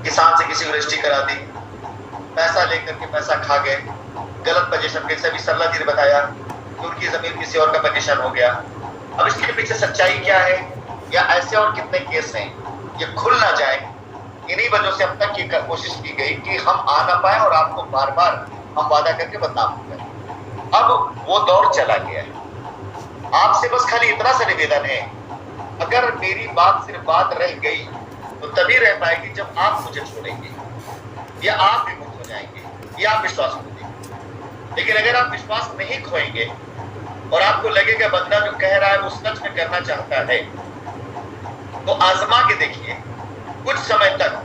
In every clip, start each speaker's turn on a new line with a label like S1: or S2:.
S1: किसान से किसी को रजिस्ट्री करा दी, पैसा लेकर के पैसा खा गए, गलत पोजीशन के सभी सरला जी ने बताया कि उनकी जमीन किसी और का पोजीशन हो गया। अब इसके पीछे सच्चाई क्या है या ऐसे और कितने केस हैं ये खुल ना जाए, इन्हीं वजह से अब तक ये कोशिश की गई कि हम आ ना पाए और आपको बार बार हम वादा करके बदनाम करें। अब वो दौर चला गया है। आपसे बस खाली इतना सा निवेदन है, अगर मेरी बात सिर्फ बात रह गई तो तभी रह पाएगी जब आप मुझे छोड़ेंगे या आप भी मुक्त हो जाएंगे या आप विश्वास खो देंगे। लेकिन अगर आप विश्वास नहीं खोएंगे और आपको लगेगा बंदा जो कह रहा है वो सच में करना चाहता है, तो आजमा के देखिए। कुछ समय तक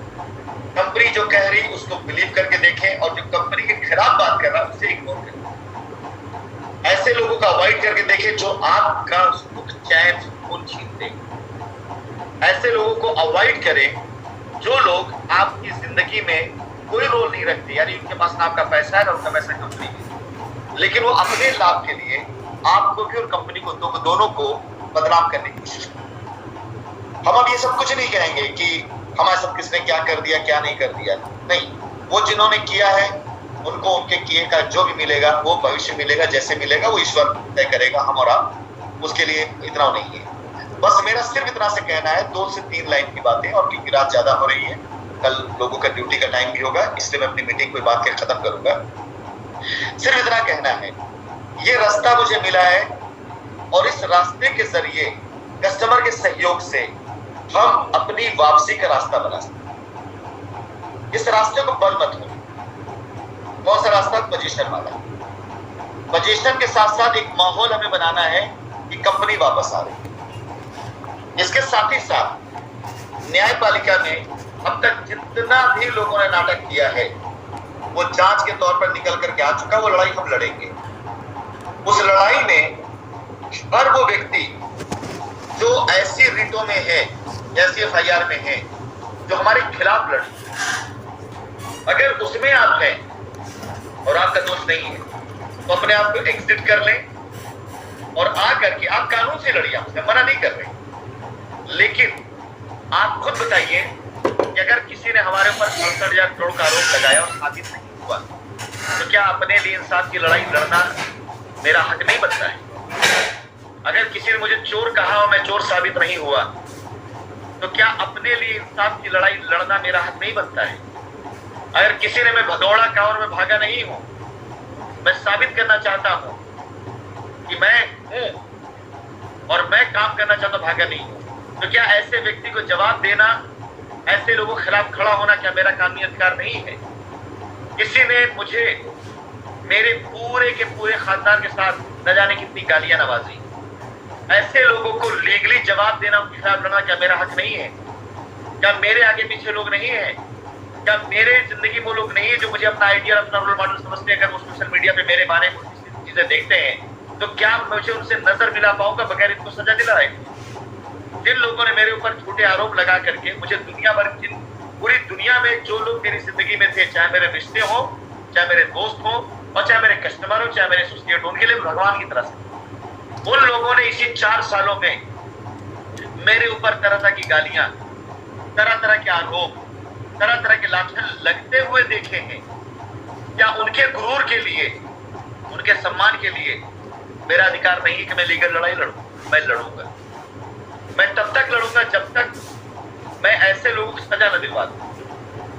S1: कंपनी जो कह रही उसको बिलीव करके देखें और जो कंपनी के खिलाफ बात कर रहा है उसे इग्नोर करें। ऐसे लोगों का अवॉइड करके देखें जो आपका सुख चैन सुकून छीन देंगे। ऐसे लोगों को अवॉइड करें जो लोग आपकी जिंदगी में कोई रोल नहीं रखते, यानी उनके पास ना आपका पैसा है ना उनका पैसा कंपनी है, लेकिन वो अपने लाभ के लिए आपको भी और कंपनी को दोनों को बदनाम करने की कोशिश करते। हम अब ये सब कुछ नहीं कहेंगे कि हमारे सब किसने क्या कर दिया क्या नहीं कर दिया, नहीं। वो जिन्होंने किया है उनको उनके किए का जो भी मिलेगा वो भविष्य मिलेगा, जैसे मिलेगा वो ईश्वर तय करेगा, हम और आप उसके लिए इतना नहीं है। बस मेरा सिर्फ इतना से कहना है, 2 से 3 लाइन की बातें, और क्योंकि रात ज्यादा हो रही है, कल लोगों का ड्यूटी का टाइम भी होगा, इसलिए मैं अपनी मीटिंग को बात के खत्म करूंगा। सिर्फ इतना कहना है, ये रास्ता मुझे मिला है और इस रास्ते के जरिए कस्टमर के सहयोग से हम अपनी वापसी का रास्ता बना सकते। इस रास्ते को बंद मत हो। कौन सा रास्ता? पोजीशन वाला। पोजीशन के साथ साथ एक माहौल हमें बनाना है कि कंपनी वापस आ रही है। इसके साथ ही साथ न्यायपालिका में अब तक जितना भी लोगों ने नाटक किया है वो जांच के तौर पर निकल करके आ चुका। वो लड़ाई हम लड़ेंगे। उस लड़ाई में हर वो व्यक्ति जो ऐसी रिटों में है, ऐसी एफआईआर में है जो हमारे खिलाफ लड़ी, अगर उसमें आप हैं और आपका दोष नहीं है तो अपने आप को एग्जिट कर लें और आ करके आप कानून से लड़िए। आपसे मना नहीं कर रहे, लेकिन आप खुद बताइए कि अगर किसी ने हमारे ऊपर 68,000 करोड़ का आरोप लगाया और साबित नहीं हुआ तो क्या अपने लिए इंसाफ की लड़ाई लड़ना मेरा हक नहीं बनता है? अगर किसी ने मुझे चोर कहा और मैं चोर साबित नहीं हुआ तो क्या अपने लिए इंसाफ की लड़ाई लड़ना मेरा हक नहीं बनता है? अगर किसी ने मैं भगौड़ा कहा और मैं भागा नहीं हूं, मैं साबित करना चाहता हूं कि मैं हूं और मैं काम करना चाहता हूं, भागा नहीं हूं, तो क्या ऐसे व्यक्ति को जवाब देना, ऐसे लोगों के खिलाफ खड़ा होना क्या मेरा कानूनी अधिकार नहीं है? किसी ने मुझे मेरे पूरे के पूरे खानदान के साथ न जाने कितनी गालियां नवाजी, ऐसे लोगों को लीगली जवाब देना, उनके खिलाफ लड़ना क्या मेरा हक नहीं है? क्या मेरे आगे पीछे लोग नहीं है? क्या मेरे जिंदगी में लोग नहीं है जो मुझे अपना आइडिया, अपना रोल मॉडल समझते हैं? अगर वो सोशल मीडिया पे मेरे बारे में चीजें देखते हैं तो क्या मुझे उनसे नजर मिला पाऊंगा बगैर इनको सजा दिलाए? जिन लोगों ने मेरे ऊपर झूठे आरोप लगा करके मुझे दुनिया भर, पूरी दुनिया में जो लोग मेरी जिंदगी में थे, चाहे मेरे रिश्ते हो, चाहे मेरे दोस्त हो और चाहे मेरे कस्टमर हो, चाहे मेरे एसोसिएट हो, उनके लिए भगवान की तरह से, उन लोगों ने इसी 4 सालों में मेरे ऊपर तरह तरह की गालियां, तरह तरह के आरोप, तरह तरह के लाठियां लगते हुए देखे हैं। क्या उनके गुरूर के लिए, उनके सम्मान के लिए मेरा अधिकार नहीं है कि मैं लीगल लड़ाई लड़ूं? मैं लड़ूंगा। मैं तब तक लड़ूंगा जब तक मैं ऐसे लोगों को सजा न दिलवा दूं।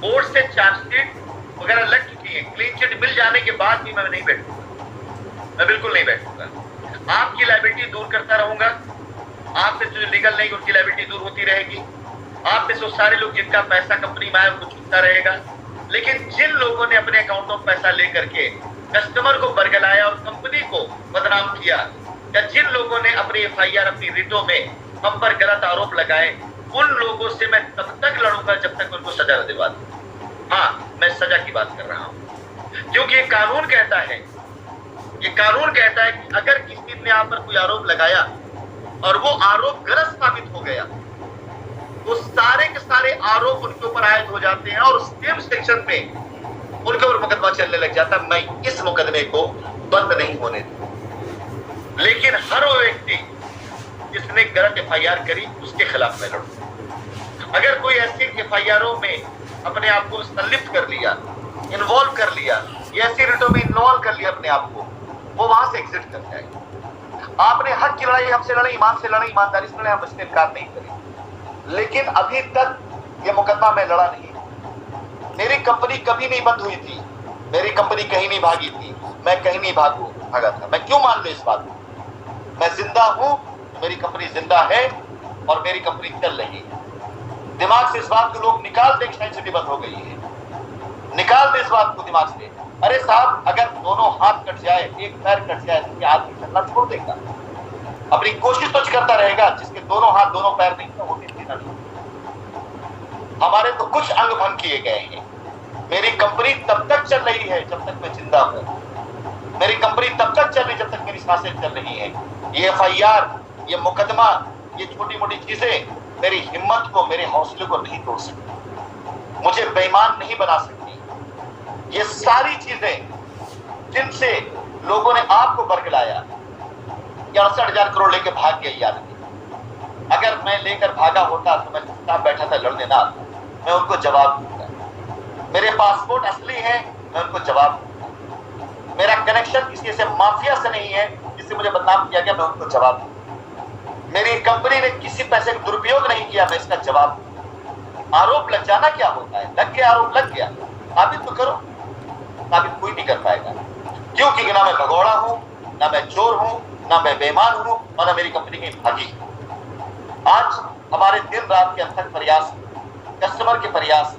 S1: कोर्ट से चार्जशीट वगैरह लग चुकी है, क्लीन चिट मिल जाने के बाद भी मैं नहीं बैठूंगा। मैं बिल्कुल नहीं बैठूंगा। आपकी लायबिलिटी दूर करता रहूंगा। आपसे जो लीगल नहीं उनकी लायबिलिटी दूर होती रहेगी। आप में से सारे लोग जिनका पैसा कंपनी में आया उनको छूटता रहेगा। लेकिन जिन लोगों ने अपने अकाउंटों में पैसा लेकर के कस्टमर को बरगलाया और कंपनी को बदनाम किया, या जिन लोगों ने अपनी एफआईआर, अपनी रिटों में हम पर गलत आरोप लगाए, उन लोगों से मैं तब तक लड़ूंगा जब तक उनको सजा न दिलवा दूं। हाँ, मैं सजा की बात कर रहा हूं, क्योंकि ये कानून कहता है, ये कानून कहता है कि अगर किसी ने आप पर कोई आरोप लगाया और वो आरोप गलत साबित हो गया तो सारे के सारे आरोप उनके ऊपर आयद हो जाते हैं और सेम सेक्शन पे उनके ऊपर मुकदमा चलने लग जाता। मैं इस मुकदमे को बंद नहीं होने दूं, लेकिन हर वो व्यक्ति जिसने गलत एफआईआर करी उसके खिलाफ मैं लड़ूं। अगर कोई ऐसी एफआईआरों में अपने आप को संलिप्त कर लिया, इन्वॉल्व कर लिया, ऐसी रिटों में इन्वॉल्व कर लिया अपने आप को, वो वहां से एग्जिट कर जाए। आपने हक की लड़ाई हमसे लड़ाई, ईमान से लड़ाई, ईमानदारी से लड़ाई, हम इससे इनकार नहीं करें, लेकिन अभी तक ये मुकदमा मैं लड़ा नहीं। मेरी कंपनी कभी नहीं बंद हुई थी, मेरी कंपनी कहीं नहीं भागी थी, मैं कहीं नहीं भागा था। मैं क्यों मान लूं इस बात को? मैं जिंदा हूं, मेरी कंपनी जिंदा है और मेरी कंपनी चल रही है। दिमाग से इस बात को लोग निकाल दें, शाइन सिटी बंद हो गई है, निकाल दे इस बात को दिमाग से। अरे साहब, अगर दोनों हाथ कट जाए, एक पैर कट जाए, तो क्या आदमी चलना छोड़ देगा? अपनी कोशिश तो करता रहेगा। जिसके दोनों हाथ दोनों पैर नहीं तो वो भी जीना नहीं। हमारे तो कुछ अंग भंग किए गए हैं। मेरी कंपनी तब तक चल रही है जब तक मैं जिंदा हूं। मेरी कंपनी तब तक चल रही जब तक मेरी सांसें चल रही हैं। ये एफआईआर, ये मुकदमा, ये छोटी मोटी चीजें मेरी हिम्मत को, मेरे हौसले को नहीं तोड़ सकती, मुझे बेईमान नहीं बना सकती। ये सारी चीजें जिनसे लोगों ने आपको बरगलाया, 68,000 करोड़ लेके भाग गया ये आदमी। अगर मैं लेकर भागा होता तो मैं चुपचाप बैठा था लड़ने ना, मैं उनको जवाब दूंगा। मेरे पासपोर्ट असली है, मैं उनको जवाब दूंगा। मेरा कनेक्शन किसी से माफिया से नहीं है जिससे मुझे बदनाम किया गया, मैं उनको जवाब दूंगा। मेरी कंपनी ने किसी पैसे का दुरुपयोग नहीं किया, मैं इसका जवाब दूंगा। आरोप लग जाना क्या होता है? लग गया, आरोप लग गया, साबित तो करो। साबित कोई नहीं कर पाएगा, क्योंकि ना मैं भगोड़ा हूं, ना मैं चोर हूं, ना मैं बेईमान हूं और ना मेरी कंपनी की भागी। आज हमारे दिन रात के अथक प्रयास, कस्टमर के प्रयास,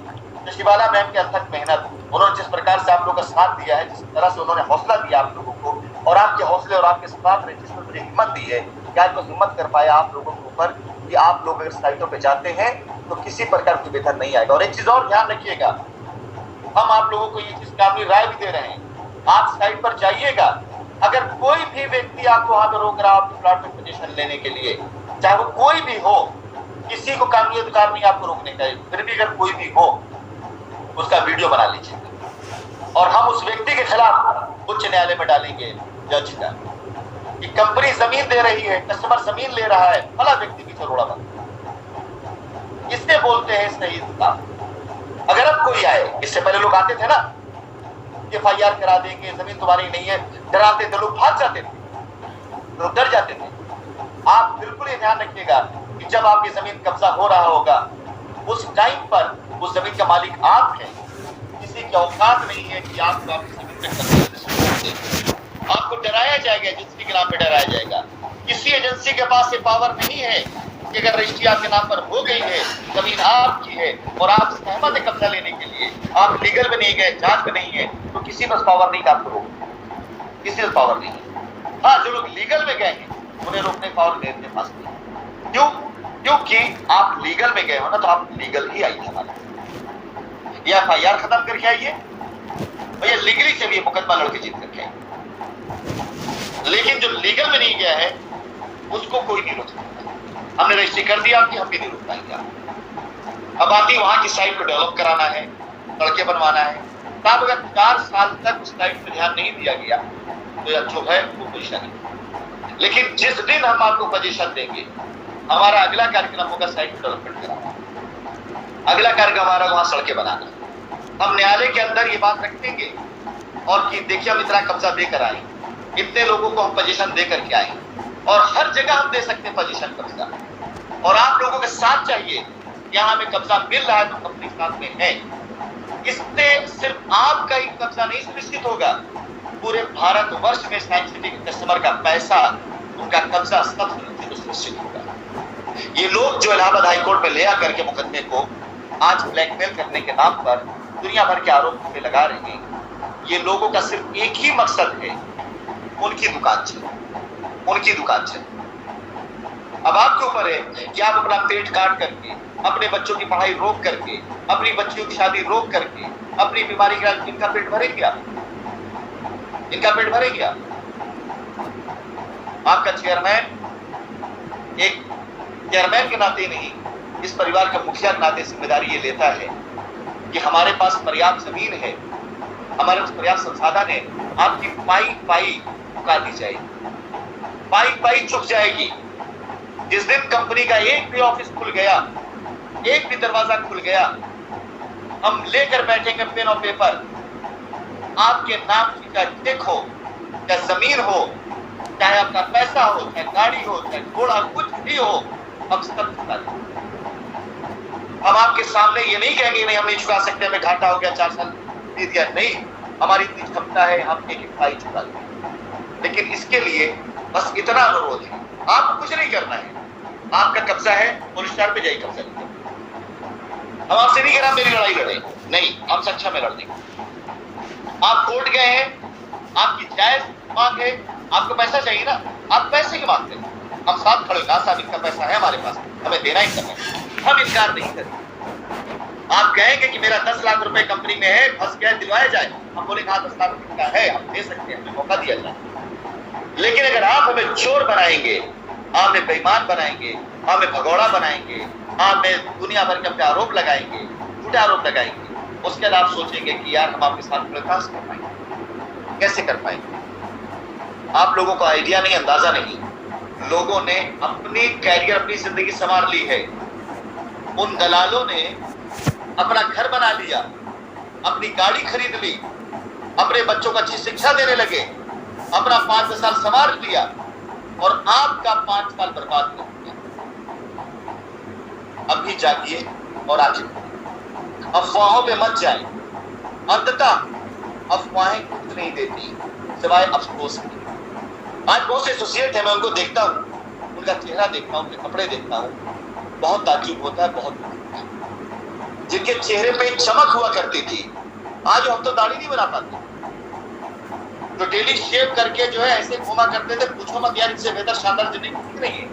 S1: शिवाला मैम के अथक मेहनत, उन्होंने जिस प्रकार से आप लोगों का साथ दिया है, जिस तरह से उन्होंने हौसला दिया आप लोगों को, और आपके हौसले और आपके साथ ने जिसमें मुझे हिम्मत दी है कि आज मैं हिम्मत कर पाया आप लोगों के ऊपर कि आप लोग अगर साइटों पे जाते हैं तो किसी प्रकार की बेहतर नहीं आएगा। और एक चीज और ध्यान रखिएगा, हम आप लोगों को ये चीज कानूनी राय भी दे रहे हैं। आप साइट पर जाइएगा, अगर कोई भी व्यक्ति आपको वहां पर रोक रहा है प्लॉट में पोजीशन लेने के लिए, चाहे वो कोई भी हो, किसी को कानूनी अधिकार नहीं आपको रोकने का। फिर भी अगर कोई भी हो, उसका वीडियो बना लीजिए और हम उस व्यक्ति के खिलाफ उच्च न्यायालय में डालेंगे जज का कि कंपनी जमीन दे रही है, कस्टमर जमीन ले रहा है, भला व्यक्ति पीछे रोड़ा बंद। इससे बोलते हैं सही इंसाफ। अगर अब कोई आए, इससे पहले लोग आते थे ना, एफआईआर करा देंगे, जमीन तुम्हारी नहीं है, डराते थे लोग, भाग जाते थे, लोग डर जाते थे। आप बिल्कुल ये ध्यान रखिएगा कि जब आपकी जमीन कब्जा हो रहा होगा, उस टाइम पर उस जमीन का मालिक आप हैं। किसी की औकात नहीं है कि आपको आपकी जमीन पे कब्जा। आपको डराया जाएगा, एजेंसी के नाम पे डराया जाएगा। किसी एजेंसी के पास ये पावर नहीं है कि अगर रजिस्ट्री आपके नाम पर हो गई है, जमीन आपकी है और आप सहमत है कब्जा लेने के लिए, आप लीगल में नहीं गए, जांच में नहीं है, तो किसी पर पावर नहीं आपको रोक, किसी पर पावर नहीं है। हाँ, जो लोग लीगल में गए हैं उन्हें रोकने की पावर मेरे पास नहीं। क्यों? क्योंकि आप लीगल में गए हो ना, तो आप लीगल ही आइए हमारे, या एफआईआर खत्म करके आइए, भैया लीगली चलिए, मुकदमा लड़के जीत करके आइए। लेकिन जो लीगल में नहीं गया है उसको कोई नहीं रोक सकता। हमने रजिस्ट्री कर दिया आपकी, हम भी नहीं रोक पाएंगे। अब आती वहां की साइट को डेवलप कराना है, सड़कें बनवाना है। तब अगर 4 साल तक उस साइट पर ध्यान नहीं दिया गया तो जो है वो पोजीशन है। लेकिन जिस दिन हम आपको पोजीशन देंगे, हमारा अगला कार्यक्रम होगा साइट डेवलपमेंट कराना, अगला कार्यक्रम हमारा वहां सड़कें बनाना। हम न्यायालय के अंदर ये बात रखेंगे और कि देखिए हम इतना कब्जा देकर आए, इतने लोगों को हम पोजीशन दे करके आए, और हर जगह हम दे सकते हैं पोजीशन कब्जा, और आप लोगों के साथ चाहिए। यहाँ हमें कब्जा मिल रहा है तो अपने साथ में है। इससे सिर्फ आपका ही कब्जा नहीं सुनिश्चित होगा, पूरे भारतवर्ष में साइंस सिटी के कस्टमर का पैसा, उनका कब्जा सब सुनिश्चित होगा। ये लोग जो इलाहाबाद हाईकोर्ट में ले आकर के मुकदमे को आज ब्लैकमेल करने के नाम पर दुनिया भर के आरोप पे लगा रहे हैं, ये लोगों का सिर्फ एक ही मकसद है, उनकी दुकान चले, उनकी दुकान चले। अब आपके ऊपर है कि आप अपना पेट काट करके, अपने बच्चों की पढ़ाई रोक करके, अपनी बच्चियों की शादी रोक करके, अपनी बीमारी के इलाज, इनका पेट भरेंगे आप, इनका पेट भरेंगे आप। आपका चेयरमैन एक चेयरमैन के नाते नहीं, इस परिवार का मुखिया के नाते जिम्मेदारी ये लेता है कि हमारे पास पर्याप्त जमीन है, हमारे पास पर्याप्त संसाधन है, आपकी पाई पाई चुका दी जाएगी, पाई पाई चुक जाएगी। जिस दिन कंपनी का एक भी ऑफिस खुल गया, एक भी दरवाजा खुल गया, हम लेकर बैठेंगे पेन और पेपर, आपके नाम की चाहे चेक हो, चाहे जमीन हो, चाहे आपका पैसा हो, चाहे गाड़ी हो, चाहे घोड़ा, कुछ भी हो, हम सब चुका देंगे। हम आपके सामने ये नहीं कहेंगे नहीं हम नहीं चुका सकते, हमें घाटा हो गया, 4 साल दे दिया, नहीं, हमारी इतनी क्षमता है, हम एक पाई चुका देंगे। लेकिन इसके लिए बस इतना अनुरोध है, आपको कुछ नहीं करना है, आपका कब्जा है, पुलिस स्टेशन पे जाइए कब्जा लीजिए। हम आपसे नहीं कह रहा मेरी लड़ाई लड़े, नहीं, हम सच्चा में लड़ देंगे। आप कोर्ट गए हैं, आपकी जायज मांग है, आपको पैसा चाहिए ना, आप पैसे की मांगते हैं, हम साथ खड़े, ना साहब इनका पैसा है हमारे पास, हमें देना ही करना है, हम इनकार नहीं करेंगे। आप कहेंगे कि मेरा 10 लाख रुपए कंपनी में है, फंस गया, दिलवाया जाए, हम बोलेंगे हाँ 10 लाख रुपए का है, हम दे सकते हैं, हमें मौका दिया जाए। लेकिन अगर आप हमें चोर बनाएंगे, आप हमें बेईमान बनाएंगे, हमें भगौड़ा बनाएंगे, आप हमें दुनिया भर के अपने आरोप लगाएंगे, झूठे आरोप लगाएंगे, उसके बाद आप सोचेंगे कि यार हम आपके साथ मुलाकात कर पाएंगे, कैसे कर पाएंगे? आप लोगों को आइडिया नहीं, अंदाजा नहीं, लोगों ने अपनी कैरियर, अपनी जिंदगी संवार ली है। उन दलालों ने अपना घर बना लिया, अपनी गाड़ी खरीद ली, अपने बच्चों को अच्छी शिक्षा देने लगे, अपना 5 साल संवार लिया और आपका 5 साल बर्बाद कर दिया। अभी जागिए और आगे, अफवाहों पे मत जाए। अंततः अफवाहें कुछ नहीं देती सिवाय अफसोस की। आज बहुत से एसोसिएट है, मैं उनको देखता हूँ, उनका चेहरा देखता हूँ, उनके कपड़े देखता हूँ, बहुत ताज्जुब होता है, बहुत होता है। जिनके चेहरे पे चमक हुआ करती थी, आज हम तो दाढ़ी नहीं बना पाते, जो डेली शेव करके जो है ऐसे घूमा करते थे, पूछो मत यार, इनसे बेहतर शानदार जिंदगी नहीं है।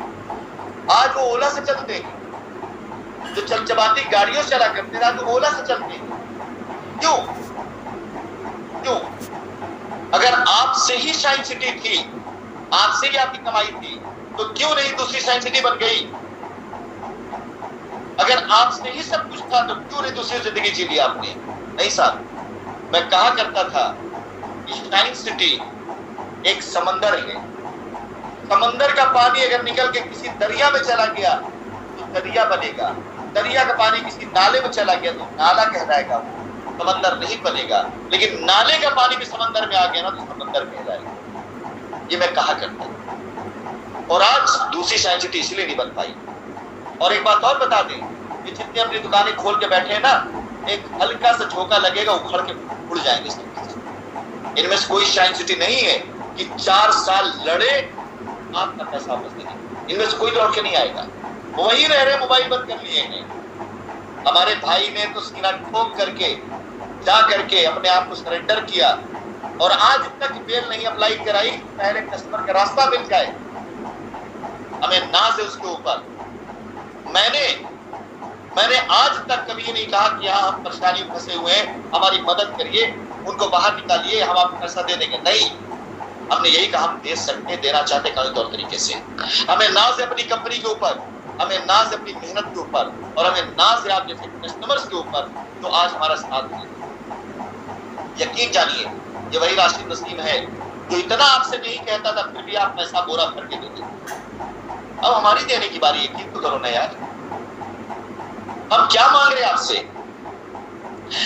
S1: आज वो ओला से चलते हैं, जो चमचमाती गाड़ियों से चला करते थे, आज वो ओला से चलते हैं। क्यों? क्यों? अगर आपसे ही शाइन सिटी थी, आपसे ही आपकी कमाई थी, तो क्यों नहीं दूसरी शाइन सिटी बन गई? अगर आपसे ही सब कुछ था तो क्यों नहीं दूसरी जिंदगी जी ली आपने? नहीं साहब, मैं कहा करता था कि शाइन सिटी एक समंदर है। समंदर का पानी अगर निकल के किसी दरिया में चला गया तो दरिया बनेगा, दरिया का पानी किसी नाले में चला गया तो नाला कहलाएगा, समंदर नहीं बनेगा। लेकिन नाले का पानी भी समंदर में आ गया ना तो समंदर कहलाएगा। ये मैं कहा करता था। और आज दूसरी शाइन सिटी इसलिए नहीं बन पाई। और एक बात और बता दें, ये जितने अपनी दुकानें खोल के बैठे हैं ना, एक हल्का सा झोंका लगेगा, उखड़ के उड़ जाएंगे। इनमें से कोई शाइन सिटी नहीं है कि 4 साल लड़े आपका पैसा वापस देंगे। इनमें से कोई लौट के नहीं आएगा, वही रह रहे, मोबाइल बंद कर लिए हैं। हमारे भाई ने तो सीना ठोक करके जा करके अपने आप को सरेंडर किया और आज तक बेल नहीं अप्लाई कराई, पहले कस्टमर का रास्ता मिल जाए। हमें नाज है उसके ऊपर। मैंने आज तक कभी ये नहीं कहा कि यहाँ हम परेशानी में फंसे हुए हैं, हमारी मदद करिए, उनको बाहर निकालिए, हम आपको पैसा दे देंगे। नहीं, हमने यही कहा हम दे सकते, देना चाहते कानूनी तौर तरीके से। हमें नाज है अपनी कंपनी के ऊपर, हमें नाज है अपनी मेहनत के ऊपर, और हमें नाज है आप जैसे कस्टमर्स के ऊपर, तो आज हमारा साथ दें। यकीन जानिए, ये वही राशिद नसीम है जो इतना आपसे नहीं कहता था, फिर भी आप पैसा बोरा भर के देते। अब हमारी देने की बारी, यकीन तो करो ना यार। हम क्या मांग रहे हैं आपसे?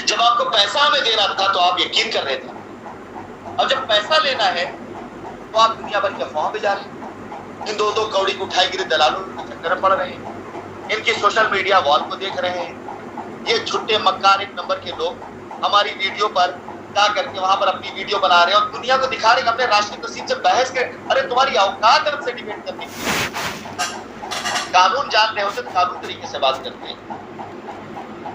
S1: जब आपको पैसा हमें देना था तो आप यकीन कर रहे थे, अब जब पैसा लेना है तो आप दुनिया भर के अफवाहों पे जा रहे हैं। इन 2-2 कौड़ी को उठाई गिरे दलालों के चक्कर में पड़ रहे हैं, इनकी सोशल मीडिया वॉल को देख रहे हैं। ये झूठे मक्कार 1 नंबर के लोग हमारी वीडियो पर जा करके वहां पर अपनी वीडियो बना रहे हैं और दुनिया को दिखा रहे हैं अपने राशिद नसीम से बहस के। अरे तुम्हारी औकात हमसे डिबेट करने की, कानून जान रहे होते तो कानून तरीके से बात करते हैं।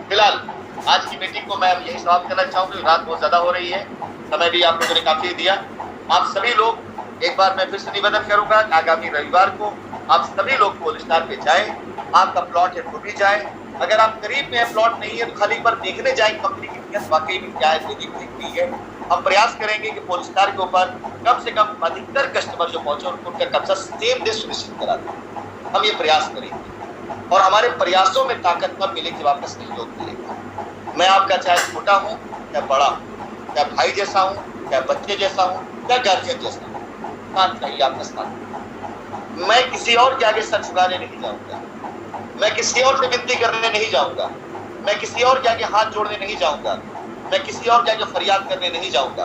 S1: फिलहाल आज की मीटिंग को मैं यही समाप्त करना चाहूंगा। रात बहुत ज्यादा हो रही है, समय भी आप लोगों ने काफी दिया। आप सभी लोग, एक बार मैं फिर से निवेदन करूंगा, आगामी रविवार को आप सभी लोग पुलिस स्टार पे जाएं। आपका प्लॉट है तो भी जाएं, अगर आप करीब में है, प्लॉट नहीं है तो खाली एक बार देखने जाएं कंपनी की नीयत वाकई में क्या है, नहीं है। हम प्रयास करेंगे कि पुलिस स्टार के ऊपर कम से कम अधिकतर कस्टमर जो पहुंचे उनका कब्जा सेम डे सुनिश्चित करा दें। हम ये प्रयास करेंगे और हमारे प्रयासों में ताकत तब मिलेगी, वापस सहयोग मिलेगा। मैं आपका चाहे छोटा हूँ या बड़ा हूँ, चाहे भाई जैसा हूँ, चाहे बच्चे जैसा हूँ, या गार्जियन जैसा हूँ, साथ चाहिए आपका साथ। मैं किसी और के आगे सर झुकाने नहीं जाऊंगा, मैं किसी और से विनती करने नहीं जाऊंगा। मैं किसी और के आगे हाथ जोड़ने नहीं जाऊंगा, मैं किसी और के आगे फरियाद करने नहीं जाऊंगा।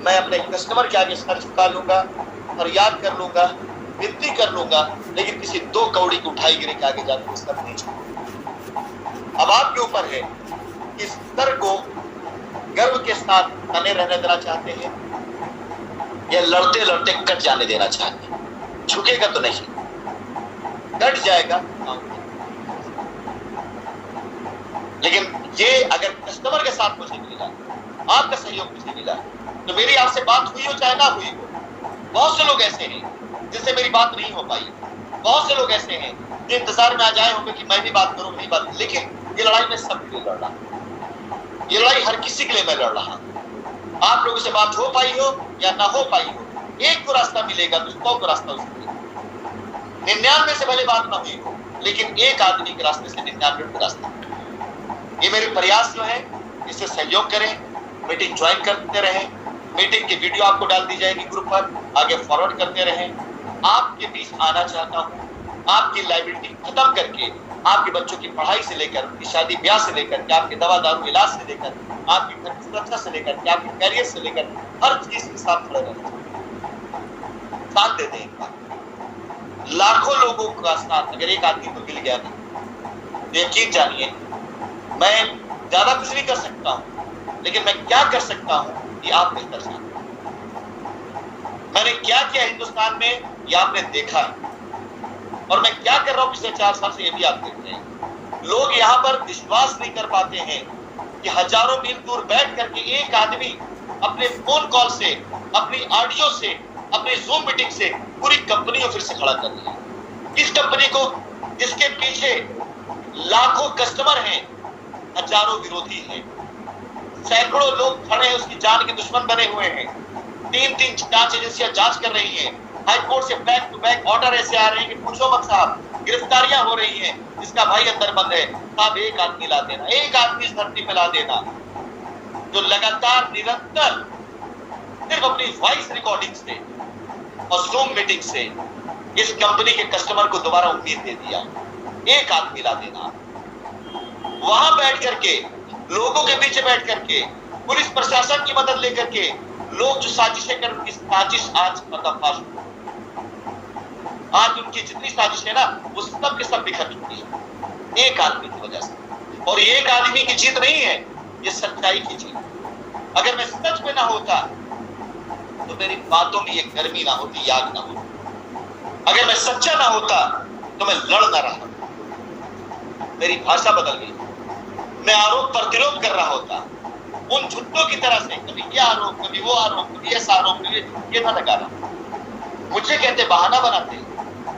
S1: मैं अपने कस्टमर के आगे सर झुका लूंगा, फरियाद कर लूंगा, विनती कर लूंगा, लेकिन किसी 2 कौड़ी की उठाई गिरे के आगे जाकर सर नहीं झुकूंगा। अब आपके ऊपर है कि इस सर को गर्व के साथ बने रहने देना चाहते हैं या लड़ते लड़ते कट जाने देना चाहते हैं। झुकेगा तो नहीं, कट जाएगा। लेकिन ये अगर कस्टमर के साथ मुझे मिला, आपका सहयोग मुझे मिला, तो मेरी आपसे बात हुई हो चाहे ना हुई हो। बहुत से लोग ऐसे हैं जिनसे मेरी बात नहीं हो पाई, बहुत से लोग ऐसे हैं जो इंतजार में आ जाए होंगे कि मैं भी बात करूं, नहीं बात। लेकिन ये लड़ाई मैं सबके लिए लड़ रहा हूं, ये लड़ाई हर किसी के लिए मैं लड़ रहा हूं। आप लोगों से बात हो पाई हो या ना हो पाई हो, एक को रास्ता मिलेगा तो 100 को रास्ता उसको मिलेगा। 99 से भले बात ना हुई हो, लेकिन एक आदमी के रास्ते से 99 का रास्ता। ये मेरे प्रयास जो है, इससे सहयोग करें, मीटिंग ज्वाइन करते रहें, मीटिंग की वीडियो आपको डाल दी जाएगी ग्रुप पर, आगे फॉरवर्ड करते रहें। आपके बीच आना चाहता हूं, आपकी लाइबिलिटी खत्म करके, आपके बच्चों की पढ़ाई से लेकर, उनकी शादी ब्याह से लेकर के, आपके दवा दारू इलाज से लेकर, आपकी घर की सुरक्षा से लेकर के, आपके कैरियर से लेकर, हर चीज के साथ खड़े रहना, साथ दे दें। लाखों लोगों का साथ अगर एक आदमी को मिल गया ना, यकीन जानिए मैं ज्यादा कुछ नहीं कर सकता हूं, लेकिन मैं क्या कर सकता हूं ये आप बेहतर जानते हैं। मैंने क्या किया हिंदुस्तान में ये आपने देखा है, और मैं क्या कर रहा हूं पिछले 4 साल से ये भी आप देख रहे हैं। लोग यहां पर विश्वास नहीं कर पाते हैं कि हजारों मील दूर बैठ करके एक आदमी अपने फोन कॉल से, अपनी ऑडियो से, अपनी जूम मीटिंग से पूरी कंपनी को फिर से खड़ा कर दिया। किस कंपनी को? जिसके पीछे लाखों कस्टमर हैं, हजारों विरोधी हैं, सैकड़ों लोग खड़े हैं, उसकी जान के दुश्मन बने हुए हैं। 3 जांच एजेंसियां जांच कर रही हैं, हाई कोर्ट से बैक टू बैक ऑर्डर ऐसे आ रहे हैं कि पूछो मत साहब। गिरफ्तारियां हो रही हैं, जिसका भाई अंदर बंद है। साहब एक आदमी ला देना, एक आदमी इस धरती पे ला देना जो लगातार निरंतर सिर्फ अपनी वॉइस रिकॉर्डिंग से और जूम मीटिंग से इस कंपनी के कस्टमर को दोबारा उम्मीद दे दिया। एक आदमी ला देना, वहां बैठ करके, लोगों के बीच बैठ करके, पुलिस प्रशासन की मदद लेकर के, लोग जो साजिशें कर, उनकी साजिश आज पर्दाफाश हो। आज उनकी जितनी साजिश है ना, वो सब के सब बिखर चुकी है एक आदमी की वजह से। और ये एक आदमी की जीत नहीं है, ये सच्चाई की जीत। अगर मैं सच में ना होता तो मेरी बातों में ये गर्मी ना होती, याद ना होती। अगर मैं सच्चा ना होता तो मैं लड़ ना रहा, मेरी भाषा बदल गई, मैं आरोप प्रतिरोध कर रहा होता उन झुट्टों की तरह से। कभी ये आरोप, कभी वो आरोप, कभी ऐसा आरोप, कभी ये ना लगा रहा। मुझे कहते बहाना बनाते,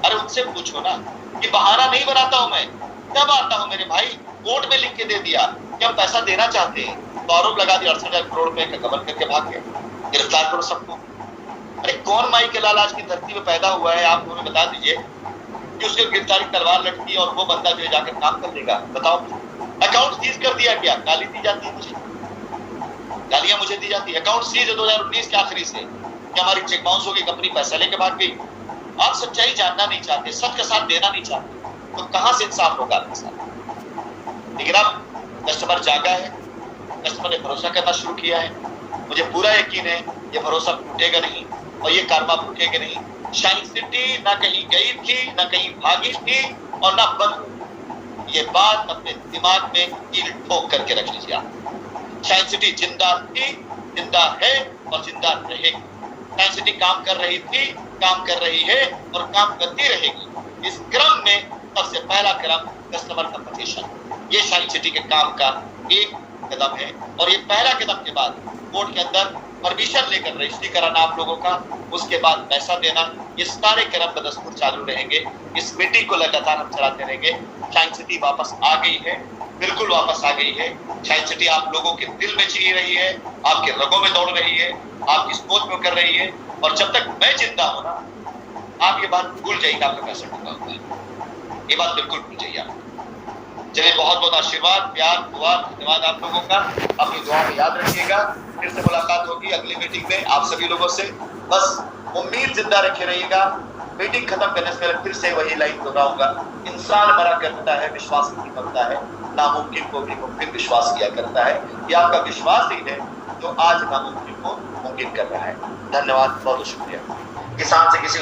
S1: अरे उनसे पूछो ना कि बहाना नहीं बनाता हूं मैं, कब आता हूं मेरे भाई। कोर्ट में लिख के दे दिया कि हम पैसा देना चाहते हैं, तो आरोप लगा दिया 68,000 करोड़ रुपए का गबन करके भाग गए। गिरफ्तार करो सबको। अरे कौन माई के लाल आज की धरती में पैदा हुआ है, आप हमें बता दीजिए कि उसकी गिरफ्तारी तलवार लटकी और वो बंदा जो जाकर काम कर देगा। बताओ, अकाउंट सीज कर दिया, क्या गाली दी जाती है मुझे, गालियां मुझे दी जाती है। अकाउंट सीज है 2019 के आखिरी से कि हमारी चेक बाउंस हो गई, कंपनी पैसा लेके भाग गई। आप सच्चाई जानना नहीं चाहते, सच का साथ देना नहीं चाहते, तो कहां से इंसाफ होगा आपके साथ। लेकिन अब कस्टमर जागा है, कस्टमर ने भरोसा करना शुरू किया है। मुझे पूरा यकीन है ये भरोसा टूटेगा नहीं और ये कारवा रुकेगा नहीं। शाइन सिटी ना कहीं गई थी, ना कहीं भागी थी और ना बंद। ये बात अपने दिमाग में कील ठोक करके रख लीजिए आप। शाइन सिटी जिंदा थी, जिंदा है और जिंदा रहेगी। शाइन सिटी काम कर रही थी, काम कर रही है और काम करती रहेगी। इस क्रम में सबसे पहला क्रम कस्टमर कंपटीशन, ये शाइन सिटी के काम का एक कदम है। और ये पहला कदम के बाद कोर्ट के अंदर परमिशन लेकर रजिस्ट्री कराना आप लोगों का, उसके बाद पैसा देना, ये सारे क्रम बदस्तूर चालू रहेंगे। इस मीटिंग को लगातार हम चलाते रहेंगे। शाइन सिटी वापस आ गई है, बिल्कुल वापस आ गई है। शाइन सिटी आप लोगों के दिल में जी रही है, आपके रगों में दौड़ रही है, आपकी सोच में कर रही है। और जब तक मैं जिंदा हूं ना, आप ये बात भूल जाइए आपका पैसा डूबा हुआ है, ये बात बिल्कुल भूल जाइए आप। चलिए, बहुत बहुत आशीर्वाद, प्यार, दुआ, धन्यवाद आप लोगों का। अपनी दुआ में याद रखिएगा। फिर से मुलाकात होगी अगली मीटिंग में आप सभी लोगों से। बस उम्मीद जिंदा रखे रहिएगा। मीटिंग खत्म करने से पहले फिर से वही लाइन दोहराऊंगा, इंसान मरा करता है, विश्वास नहीं करता है। नामुमकिन को भी मुमकिन विश्वास किया करता है। ये आपका विश्वास ही है जो आज नामुमकिन को मुमकिन कर रहा है। धन्यवाद, बहुत शुक्रिया। किसान से किसी